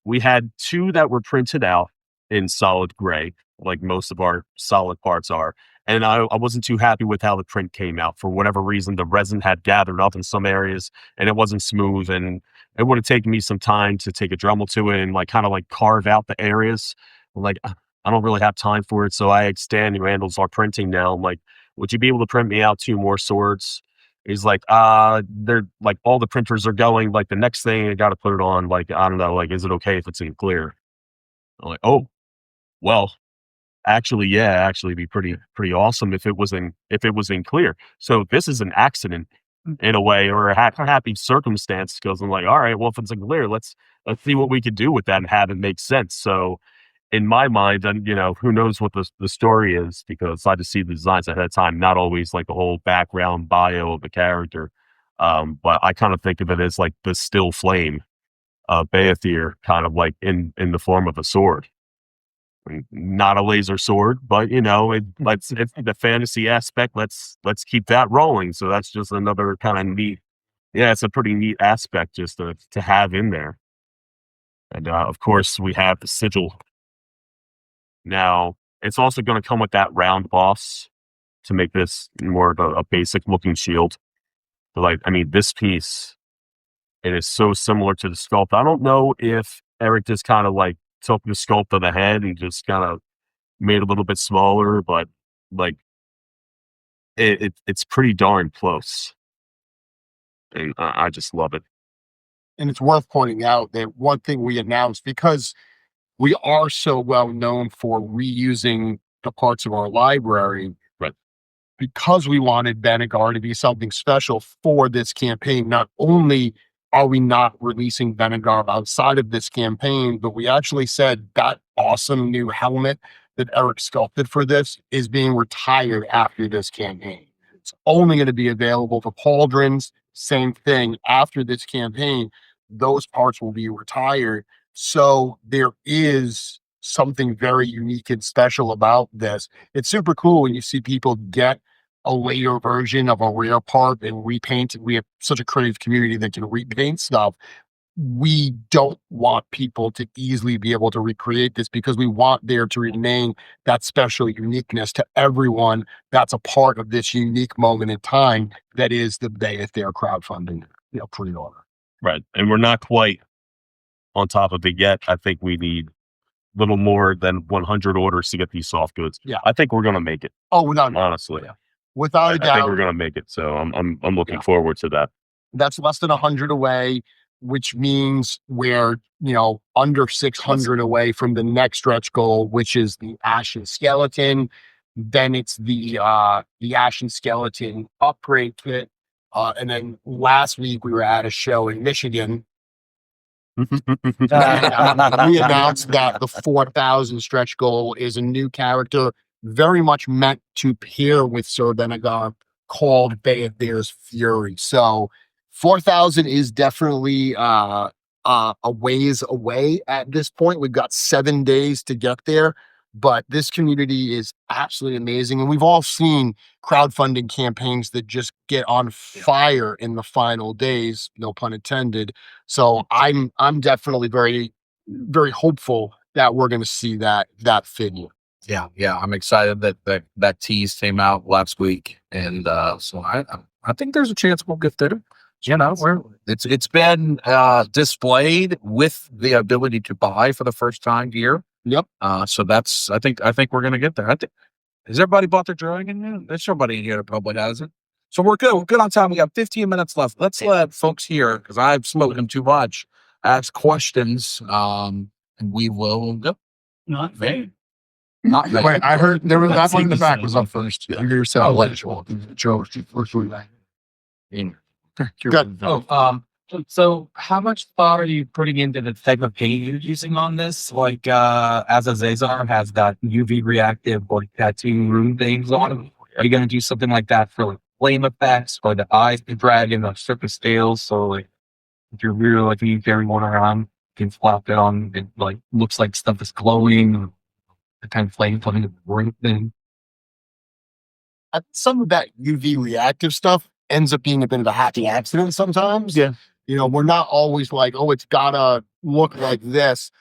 We had two that were printed out in solid gray, like most of our solid parts are. And I wasn't too happy with how the print came out. For whatever reason, the resin had gathered up in some areas and it wasn't smooth. And it would have taken me some time to take a Dremel to it and kind of carve out the areas. Like, I don't really have time for it. So I asked Stan, who handles our printing now, I'm like, would you be able to print me out 2 more swords? He's like, they're all the printers are going. The next thing I got to put it on. I don't know. Is it okay if it's in clear? I'm like, oh, well. Actually, yeah, it'd be pretty awesome if it was in clear. So this is an accident in a way, or a happy circumstance, because I'm like, all right, well, if it's in clear, let's see what we could do with that and have it make sense. So in my mind, and who knows what the story is, because I just see the designs ahead of time, not always the whole background bio of the character. But I kind of think of it as the still flame of Beyithirr, kind of in the form of a sword. Not a laser sword, but it's the fantasy aspect. Let's keep that rolling. So that's just another kind of neat. Yeah, it's a pretty neat aspect just to have in there. And of course, we have the sigil. Now, it's also going to come with that round boss to make this more of a basic looking shield. But this piece, it is so similar to the sculpt. I don't know if Eric just kind of took the sculpt of the head and just kind of made it a little bit smaller, but it's pretty darn close. And I just love it. And it's worth pointing out that one thing we announced, because we are so well known for reusing the parts of our library, right? Because we wanted Benagar to be something special for this campaign. Not only are we not releasing Benagar outside of this campaign, but we actually said that awesome new helmet that Eric sculpted for this is being retired after this campaign. It's only going to be available for pauldrons. Same thing after this campaign, those parts will be retired. So there is something very unique and special about this. It's super cool when you see people get a later version of a rare part and repaint it. We have such a creative community that can repaint stuff. We don't want people to easily be able to recreate this, because we want there to remain that special uniqueness to everyone that's a part of this unique moment in time that is the Beyithirr crowdfunding pre-order. Right. And we're not quite on top of it yet. I think we need little more than 100 orders to get these soft goods. Yeah. I think we're going to make it. Oh, without honestly. Yeah. Without a doubt. I think we're going to make it. So I'm looking forward to that. That's less than 100 away, which means we're, under 600 away from the next stretch goal, which is the Ashen Skeleton. Then it's the Ashen Skeleton upgrade kit. And then last week we were at a show in Michigan. We announced that the 4,000 stretch goal is a new character very much meant to pair with Sir Benagar, called Beyithirr's Fury. So 4,000 is definitely a ways away at this point. We've got 7 days to get there, but this community is absolutely amazing. And we've all seen crowdfunding campaigns that just get on fire in the final days, no pun intended. So I'm definitely very, very hopeful that we're going to see that figure. Yeah. I'm excited that tease came out last week, and so I think there's a chance we'll get there. It's been displayed with the ability to buy for the first time here. Yep. So that's I think we're gonna get there. Has everybody bought their dragon yet? There's somebody in here that probably hasn't. So we're good. We're good on time. We got 15 minutes left. Let's let folks hear, because I've spoken too much. ask questions. And we will go. Not vague. Not vague. Wait, I heard there was that one in the back was up first. Yeah. You're yourself. Joe, Good. So how much thought are you putting into the type of paint you're using on this? Like, as a Zazar has that UV reactive, like tattoo room things on it. Are you going to do something like that for like flame effects or the eyes, the dragon, the surface scales? So like, if you're really like, you carry one around, you can flop it on, it like looks like stuff is glowing, the kind of flame coming the room thing. Some of that UV reactive stuff ends up being a bit of a happy accident sometimes. Yeah. You know, we're not always like, oh, it's gotta look like this.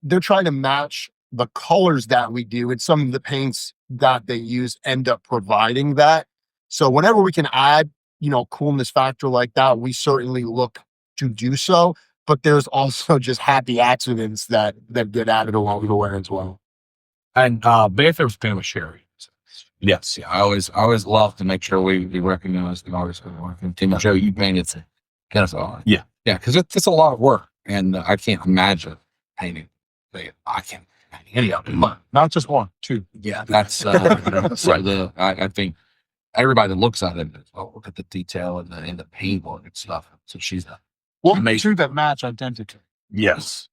They're trying to match the colors that we do, and some of the paints that they use end up providing that. So whenever we can add, you know, coolness factor like that, we certainly look to do so. But there's also just happy accidents that get added along the way as well. And Beyithirr's painted with Sherry. Yes, yeah. I always love to make sure we recognize the artists who work. And Tim, Joe, you painted kind of art. Yeah. Yeah, because it's a lot of work, and I can't imagine painting. I can't paint any of it. But Not just one, two. yeah, that's so I think everybody that looks at it, oh, look at the detail and the paintwork and stuff. So she's Well, amazing. two that match identity. Yes.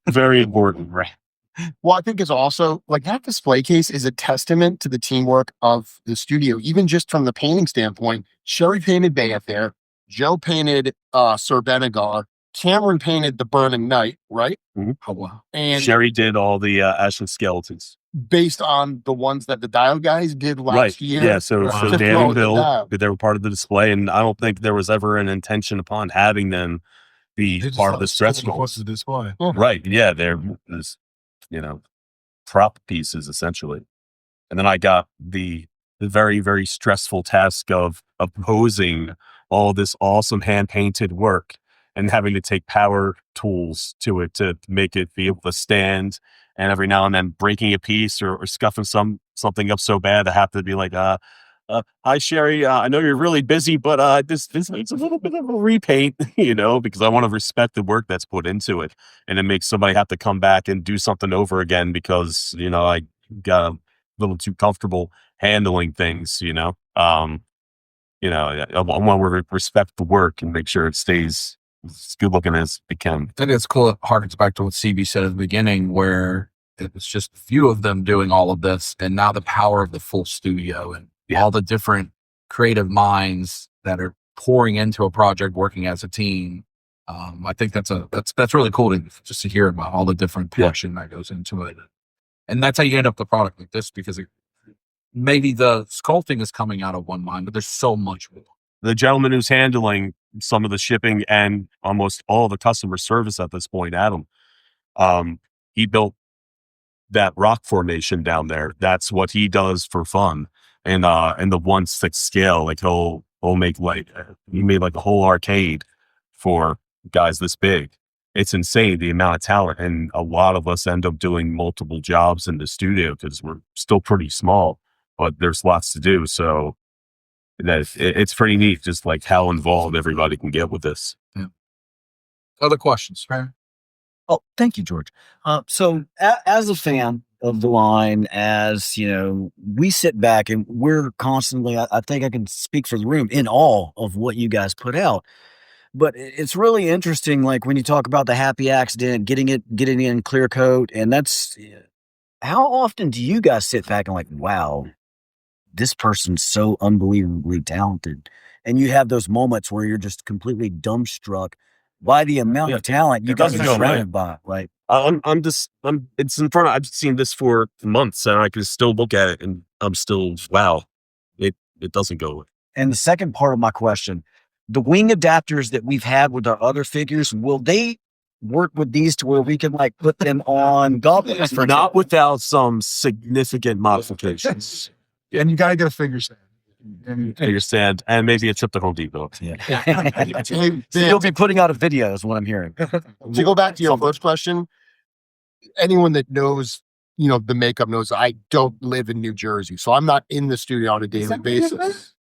Very important. Right. Well, I think it's also like that display case is a testament to the teamwork of the studio, even just from the painting standpoint. Sherry painted Beyithirr, Joe painted Sir Benagar, Cameron painted the Burning Knight, right? Oh wow. And Sherry did all the Ashen skeletons. based on the ones that the Dial guys did last Right. year. Yeah. So to Dan throw and it Bill, down. they were part of the display, and I don't think there was ever an intention upon having them be part of the stretch goals. display. Right. Yeah. They're, you know, prop pieces essentially. And then I got the very, very stressful task of posing all this awesome hand painted work and having to take power tools to it to make it be able to stand, and every now and then breaking a piece or scuffing something up so bad I have to be like, hi Sherry, I know you're really busy, but this needs a little bit of a repaint, you know, because I want to respect the work that's put into it, and it makes somebody have to come back and do something over again because, you know, I got a little too comfortable handling things, you know. You know, I want to respect the work and make sure it stays as good looking as it can. I think it's cool. It harkens back to what CB said at the beginning, where it was just a few of them doing all of this, and now the power of the full studio and all the different creative minds that are pouring into a project, working as a team. I think that's really cool to hear about all the different passion that goes into it, and that's how you end up the product like this, because maybe the sculpting is coming out of one mind, but there's so much more. The gentleman who's handling some of the shipping and almost all the customer service at this point, Adam, he built that rock formation down there. That's what he does for fun. And the 1/6 scale, like he'll make like, he made like a whole arcade for guys this big. It's insane the amount of talent. And a lot of us end up doing multiple jobs in the studio because we're still pretty small, but there's lots to do. So it's pretty neat, just like how involved everybody can get with this. Yeah. Other questions, right? Oh, thank you, George. So as a fan of the line, as you know, we sit back and we're constantly, I think I can speak for the room, in awe of what you guys put out. But it's really interesting, like when you talk about the happy accident, getting in clear coat, and that's, how often do you guys sit back and like, wow, this person's so unbelievably talented, and you have those moments where you're just completely dumbstruck by the amount of talent you guys doesn't are go away. surrounded by. Like, It's in front of, I've seen this for months and I can still look at it and I'm still, wow, it doesn't go away. and the second part of my question, the wing adapters that we've had with our other figures, will they work with these to where we can like put them on goblins? For Not without some significant modifications. And you got to get a figure stand. And Figure stand and maybe a trip to Home Depot. Yeah. Hey, So you'll be putting out a video is what I'm hearing. to go back to your first question, anyone that knows, you know, the makeup knows I don't live in New Jersey, so I'm not in the studio on a daily basis.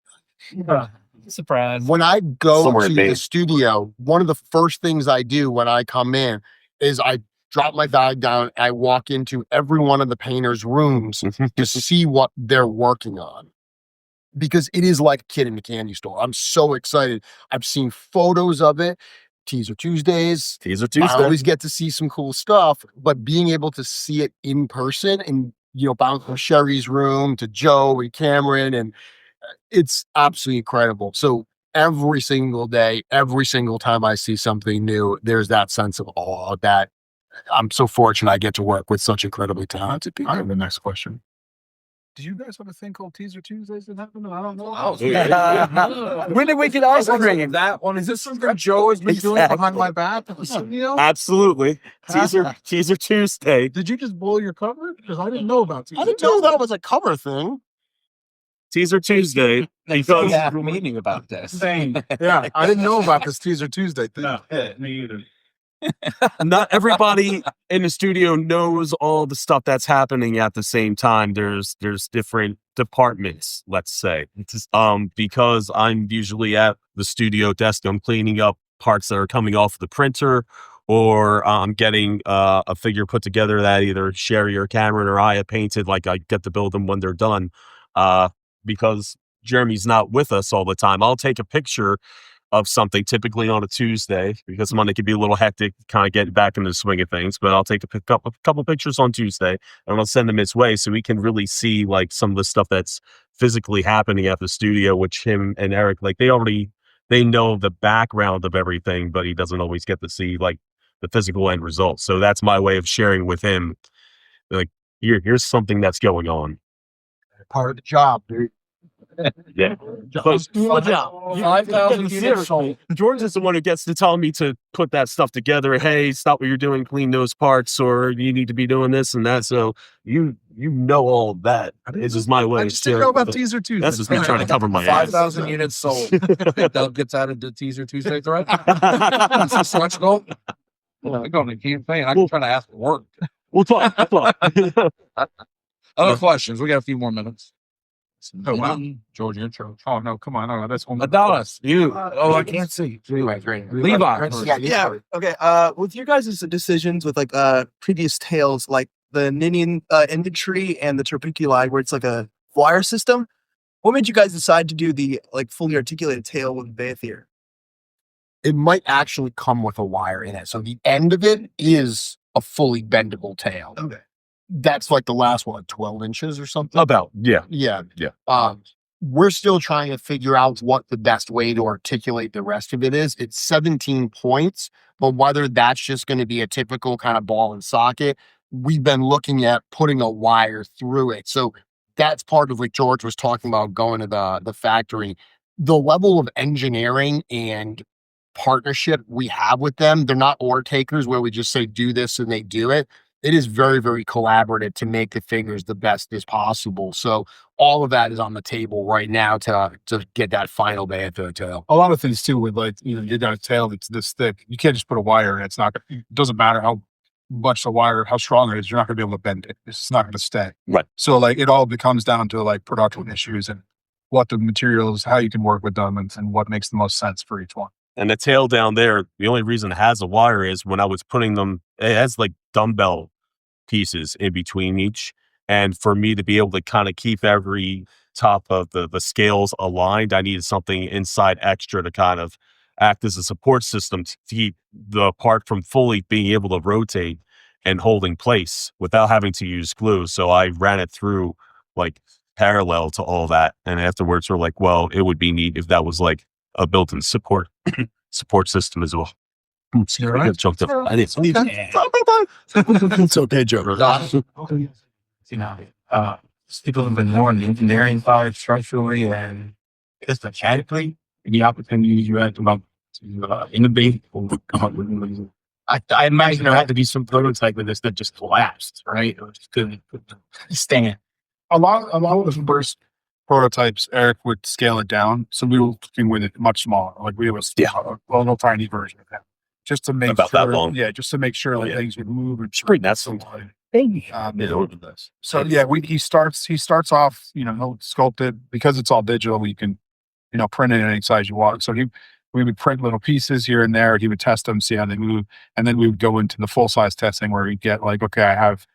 Surprise. When I go Somewhere to in the Maine. studio, one of the first things I do when I come in is I drop my bag down. I walk into every one of the painters' rooms to see what they're working on, because it is like a kid in a candy store. I'm so excited. I've seen photos of it. Teaser Tuesdays. Teaser I Tuesday. always get to see some cool stuff, but being able to see it in person and, bounce from Sherry's room to Joe and Cameron, and it's absolutely incredible. So every single day, every single time I see something new, there's that sense of awe that I'm so fortunate I get to work with such incredibly talented people. I have the next question. Do you guys have a thing called Teaser Tuesdays that happened? I don't know. When did we get ice cream? That one, is this something Joe has been doing behind my back at the studio? Absolutely. Teaser Tuesday. Did you just blow your cover? Because I didn't know about Teaser. I didn't know that was a cover thing. Teaser Tuesday. Because Yeah, meeting about this. Yeah, I didn't know about this Teaser Tuesday thing. Me either. not everybody in the studio knows all the stuff that's happening at the same time. There's different departments, let's say. Because I'm usually at the studio desk, I'm cleaning up parts that are coming off the printer, or I'm getting a figure put together that either Sherry or Cameron or I have painted. Like, I get to build them when they're done. Because Jeremy's not with us all the time, I'll take a picture of something, typically on a Tuesday, because Monday can be a little hectic, kind of getting back into the swing of things. But I'll take a couple pictures on Tuesday, and I'll send them his way so we can really see like some of the stuff that's physically happening at the studio, which him and Eric, like, they know the background of everything, but he doesn't always get to see like the physical end result. So that's my way of sharing with him, like, here's something that's going on. Part of the job, dude. Yeah. Good job. 5,000 units sold. George is the one who gets to tell me to put that stuff together. Hey, stop what you're doing, clean those parts, or you need to be doing this and that. So you know all of that. It's just my way. I of just didn't sharing know about with it. Teaser Tuesday. That's just me trying to cover my ass. 5,000 units sold. That gets added to Teaser Tuesday thread. That's a stretch goal. I go on the campaign. I'm trying to ask for work. We'll talk. Other questions? We got a few more minutes. Oh, wow. George, your turn. Oh, no, come on. No, that's only Adonis, you. Oh, I can't see. Levi. Yeah. Okay. With your guys' decisions with like previous tales, like the Ninian infantry and the Terpiculi, where it's like a wire system, what made you guys decide to do the like fully articulated tail with Beyithirr? It might actually come with a wire in it. So the end of it is a fully bendable tail. Okay. That's like the last one, 12 inches or something. About, yeah. Yeah. Yeah. We're still trying to figure out what the best way to articulate the rest of it is. It's 17 points, but whether that's just going to be a typical kind of ball and socket, we've been looking at putting a wire through it. So that's part of what George was talking about, going to the factory. The level of engineering and partnership we have with them, they're not order takers where we just say do this and they do it. It is very, very collaborative to make the figures the best as possible. So all of that is on the table right now to get that final Beyithirr tail. a lot of things too with like, you got a tail that's this thick. You can't just put a wire in. It's not, it doesn't matter how much the wire, how strong it is, you're not gonna be able to bend it. It's not gonna stay. Right. So like it all becomes down to like production issues and what the materials, how you can work with them and what makes the most sense for each one. And the tail down there, the only reason it has a wire is when I was putting them, it has like dumbbell pieces in between each. And for me to be able to kind of keep every top of the scales aligned, I needed something inside extra to kind of act as a support system to keep the part from fully being able to rotate and holding place without having to use glue. So I ran it through like parallel to all that. And afterwards we're like, well, it would be neat if that was like a built-in support system as well. You're right. Choked up. I did. It's okay, Joe. People have been more on the engineering side structurally and just mechanically. The opportunities you had to innovate or come up with new ways. I imagine there had to be some prototype of this that just collapsed, right? It just couldn't stand. A lot of the first prototypes, Eric would scale it down. So we were looking with it much smaller. Like we was a little tiny version of that. Just to make About sure, that long. Yeah, just to make sure like things would move and Spring, that's so so yeah, he starts off, he'll sculpt it because it's all digital. You can print it any size you want. So we would print little pieces here and there. He would test them, see how they move. And then we would go into the full size testing where we get like, okay, I have,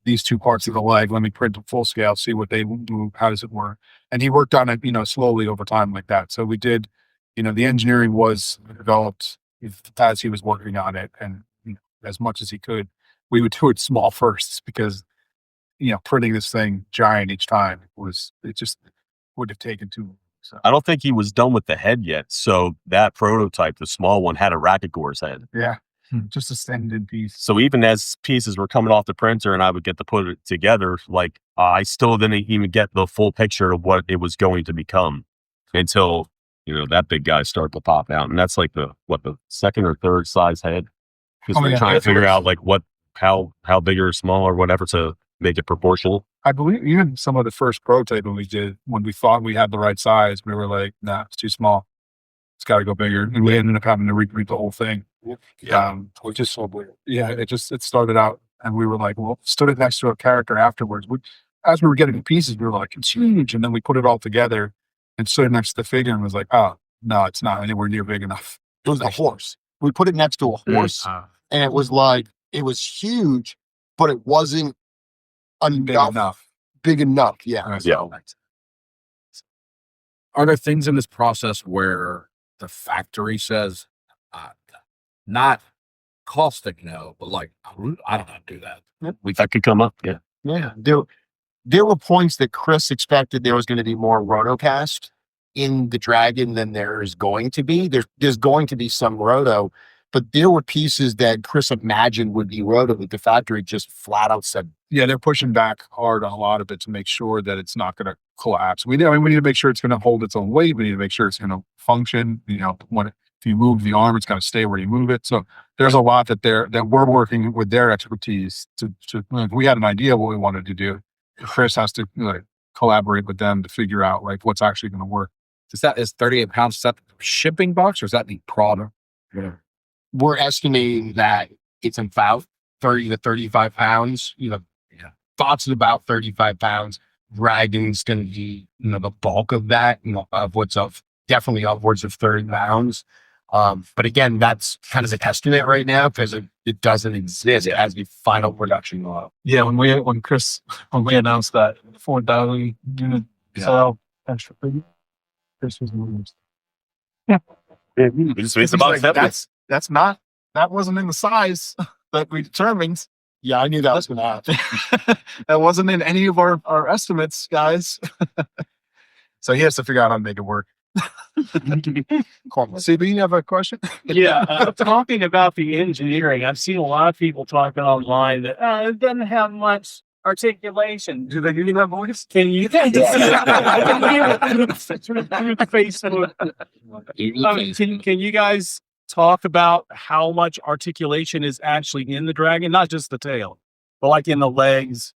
these two parts of the leg. Let me print them full scale, see what they move. How does it work? And he worked on it, slowly over time like that. So we did, the engineering was developed as he was working on it. And as much as he could, we would do it small first because, printing this thing giant each time it just would have taken too long. So. I don't think he was done with the head yet. So that prototype, the small one, had a Racket-Gore's head. Yeah. Just a stand-in piece. So even as pieces were coming off the printer and I would get to put it together, like I still didn't even get the full picture of what it was going to become until, that big guy started to pop out. And that's like the second or third size head. Because we're trying to figure out like how big or small or whatever to make it proportional. I believe even some of the first prototype we did, when we thought we had the right size, we were like, nah, it's too small. It's got to go bigger. And we ended up having to reprint the whole thing. Which is so weird. Yeah, it started out and we were like, well, stood it next to a character afterwards. As we were getting the pieces, we were like, it's huge. And then we put it all together and stood it next to the figure and was like, oh, no, it's not anywhere near big enough. It was a horse. We put it next to a horse and it was like, it was huge, but it wasn't big enough. Yeah. Yeah. Are there things in this process where the factory says, not caustic, no, but like, I don't know how to do that. That could come up. Yeah. Yeah. There were points that Chris expected there was going to be more rotocast in the Dragon than there is going to be. There's going to be some roto, but there were pieces that Chris imagined would be roto that the factory just flat out said. Yeah, they're pushing back hard on a lot of it to make sure that it's not going to collapse. We need to make sure it's going to hold its own weight. We need to make sure it's going to function. If you move the arm, it's going to stay where you move it. So there's a lot that we're working with their expertise to if we had an idea of what we wanted to do, Chris has to collaborate with them to figure out like what's actually going to work. Is 38 pounds, is that the shipping box or is that the product? Yeah. We're estimating that it's about 30 to 35 pounds. Thoughts at about 35 pounds. Dragon's going to be, the bulk of that, of what's definitely upwards of 30 pounds. But again, that's kind of an estimate right now because it doesn't exist as the final production model. Yeah, when we announced that 4,000 unit sell extra figure, Chris was moved. Yeah, It's about that wasn't in the size that we determined. Yeah, I knew that was going to happen. That wasn't in any of our estimates, guys. So he has to figure out how to make it work. CB, you have a question? Yeah, talking about the engineering, I've seen a lot of people talking online that it doesn't have much articulation. Do they even have voice? Can you? I can hear it through Facebook. Can you guys talk about how much articulation is actually in the dragon? Not just the tail, but like in the legs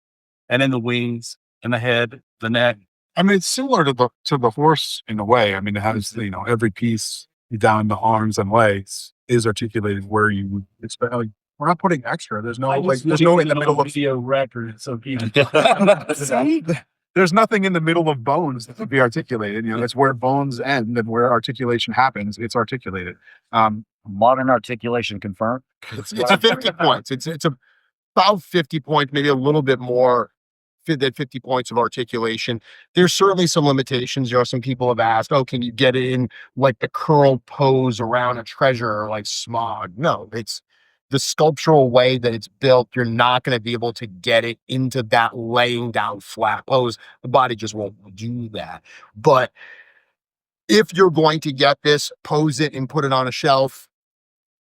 and in the wings and the head, the neck. I mean, it's similar to the horse in a way. I mean, it has every piece down the arms and legs is articulated where you would expect. Like, we're not putting extra. There's no there's no in the middle of video record. So people. There's nothing in the middle of bones that would be articulated. That's where bones end and where articulation happens. It's articulated. Modern articulation confirmed. It's 50 points. It's about 50 points, maybe a little bit more than 50 points of articulation. There's certainly some limitations. Some people have asked, can you get it in like the curl pose around a treasure or like Smog? No, it's the sculptural way that it's built. You're not going to be able to get it into that laying down flat pose. The body just won't do that. But if you're going to get this, pose it and put it on a shelf,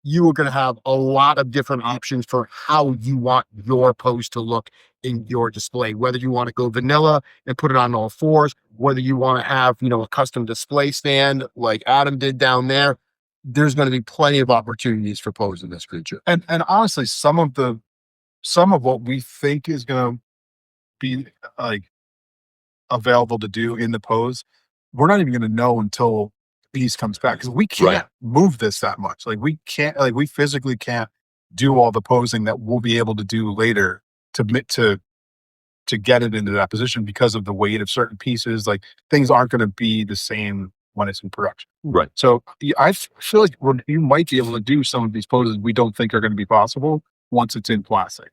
you are going to have a lot of different options for how you want your pose to look in your display. Whether you want to go vanilla and put it on all fours, whether you want to have, a custom display stand like Adam did down there, there's going to be plenty of opportunities for pose in this creature. And honestly, some of what we think is going to be like available to do in the pose, we're not even going to know until piece comes back because we can't move this that much. Like we physically can't do all the posing that we'll be able to do later to get it into that position because of the weight of certain pieces. Like things aren't going to be the same when it's in production. Right. So I feel like you might be able to do some of these poses we don't think are going to be possible once it's in plastic.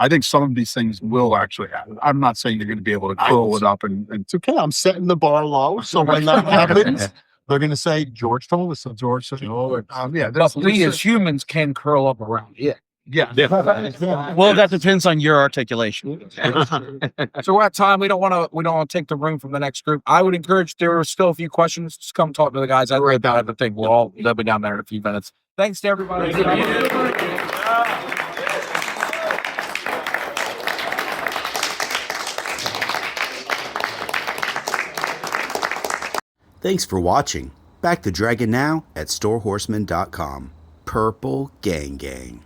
I think some of these things will actually happen. I'm not saying you're going to be able to curl it up and It's okay. I'm setting the bar low. So when that happens, they're going to say, George told us so. George said, yeah, But we as humans can curl up around it. yeah. Well, that depends on your articulation. So we're at time. We don't want to take the room from the next group. I would encourage, there are still a few questions. Just come talk to the guys. I write down the thing. They'll be down there in a few minutes. Thanks to everybody. Thanks for watching. Back the Dragon now at storehorseman.com. Purple Gang Gang.